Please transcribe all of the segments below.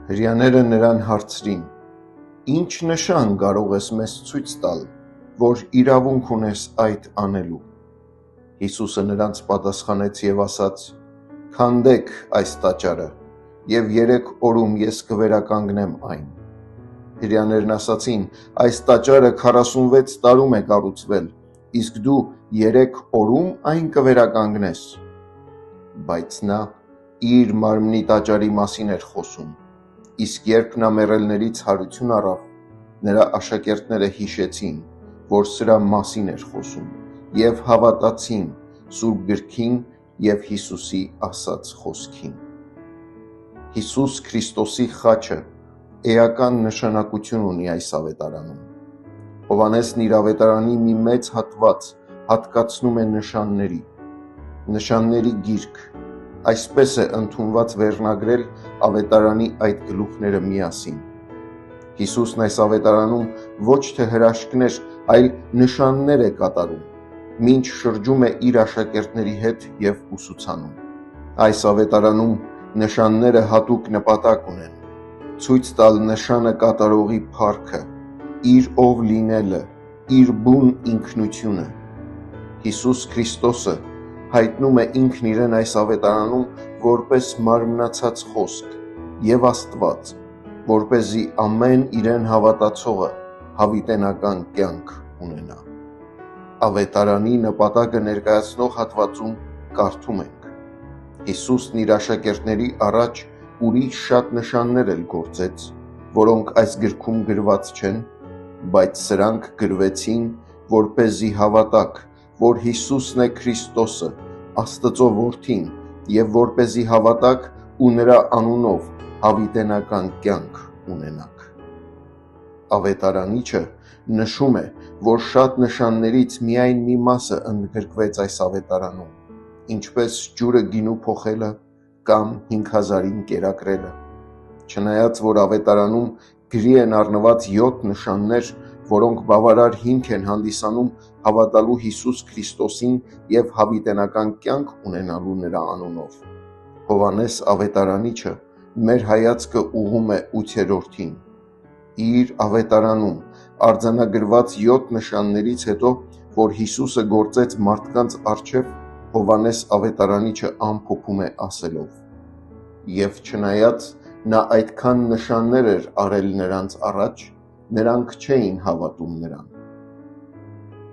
Հրեաները նրան հարցրին. «Ինչ նշան կարող ես մեզ ցույց տալ, որ իրավունք ունես այդ անելու»։ Հիսուսը նրանց պատասխանեց և ասաց. «Քանդեք այս տաճարը, և 3 օրում ես կվերականգնեմ այն»։ Հրեաներն ասացին. «Այս տաճարը 46 տարում է կառուցվել, իսկ դու 3 օրում այն կվերականգնես»։ Բայց նա իր մարմնի տաճարի մասին էր խոսում, իսկ երբ նա մեռելներից հարություն առավ, նրա աշակերտները հիշեցին, որ սրա մասին էր խոսում, և հավատացին Սուրբ Գրքին և Հիսուսի ասած խոսքին։ Հիսուս Քրիստոսի խաչը էական նշանակություն ունի այս ավետարանում։ Հովհաննեսն իր ավետարանի մի մեծ հատված հատկացնում է նշանների գիրք, այսպես է ընդունված վերնագրել ավետարանի այդ գլուխները միասին։ Հիսուսն այս ավետարանում ոչ թե հրաշքներ, այլ նշաններ է կատարում, մինչ շրջում է իր աշակերտների հետ և ուսուցանում։ Այս ավետարանում նշանները հատուկ նպատակ ունեն՝ ցույց տալ նշանը կատարողի փառքը, իր ով լինելը, իր բուն ինքնությունը։ Հիսուս Քրիստոսը հայտնում է ինքն իրեն այս ավետարանում որպես մարմնացած խոսք և Աստված, որպեսզի ամեն իրեն հավատացողը հավիտենական կյանք ունենա։ Ավետարանի նպատակը ներկայացնող հատվածում կարդում ենք. Հիսուսն իր աշակերտների առաջ ուրիշ շատ նշաններ էլ գործեց, որոնք այս գրքում գրված չեն, բայց սրանք գրվեցին, որպեսզի հավատաք, որ Հիսուսն է Քրիստոսը, Աստծո Որդին, և որպեսզի հավատաք ու նրա անունով հավիտենական կյանք ունենաք։ Ավետարանիչը նշում է, որ շատ նշաններից միայն մի մասը ընդգրկվեց այս ավետարանում, ինչպես ջուրը գինու փոխելը կամ 5000-ին կերակրելը։ Չնայած որ ավետարանում գրի են առնված 7 նշաններ, որոնք բավարար հիմք են հանդիսանում հավատալու Հիսուս Քրիստոսին և հավիտենական կյանք ունենալու նրա անունով, Հովհաննես ավետարանիչը մեր հայացքը ուղղում է 8-րդին։ Իր ավետարանում արձանագրված 7 նշաններից հետո, որ Հիսուսը գործեց մարդկանց առջև, Հովհաննես ավետարանիչը ամփոփում է ասելով. «Եվ չնայած նա այդքան նշաններ էր արել նրանց առաջ, նրանք չէին հավատում նրան»։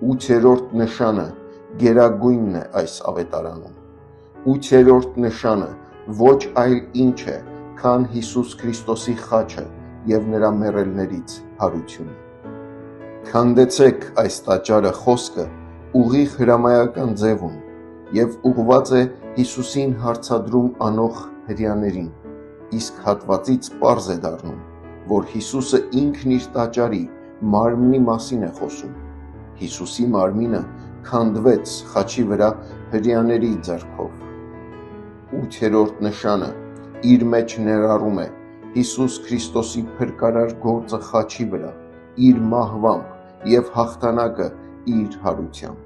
8-րդ նշանը գերագույնն է այս ավետարանում։ 8-րդ նշանը ոչ այլ ինչ է, քան Հիսուս Քրիստոսի խաչը և նրա մեռելներից հարությունը։ «Քանդեցեք այս տաճարը» խոսքը ուղիղ հրամայական ձև ունի և ուղղված է Հիսուսին հարձադրում անող հրեաներին, իսկ հատվածից պարզ է դառնում, որ Հիսուսը ինքն իր տաճարի մարմնի մասին է խոսում։ Հիսուսի մարմինը քանդվեց խաչի վրա հրեաների ձեռքով։ 8-րդ նշանը իր մեջ ներառում է Հիսուս Քրիստոսի փրկարար գործը խաչի վրա, իր մահվամբ և հաղթանակը իր հարությամբ։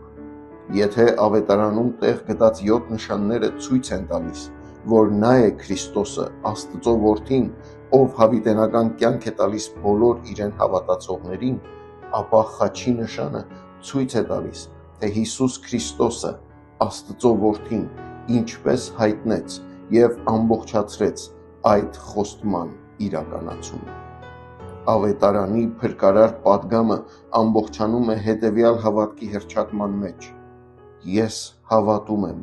Եթե ավետարանում տեղ գտած 7 նշանները ցույց են տալիս, որ նա է Քրիստոսը, Աստծո Որդին, ով հավիտենական կյանք է տալիս բոլոր իրեն հավատացողներին, ապա խաչի նշանը ցույց է տալիս, թե Հիսուս Քրիստոսը, Աստծո Որդին, ինչպես հայտնեց և ամբողջացրեց այդ խոստման իրականացումը։ Ավետարանի փրկարար պատգամը ամբողջանում է հետևյալ հավատքի հռչակման մեջ. «Ես հավատում եմ,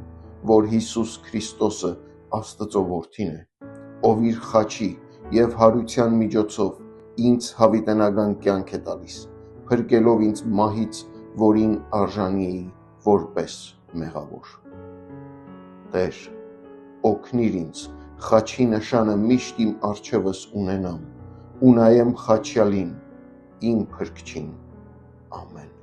որ Հիսուս Քրիստոսը Աստծո Որդին է, ով իր խաչի և հարության միջոցով ինձ հավիտենական կյանք է տալիս, փրկելով ինձ մահից, որին արժանի էի որպես մեղավոր։ Տեր, օգնիր ինձ խաչի նշանը միշտ իմ առջևս ունենամ ու նայեմ խաչյալին, իմ Փրկչին։ Ամեն»։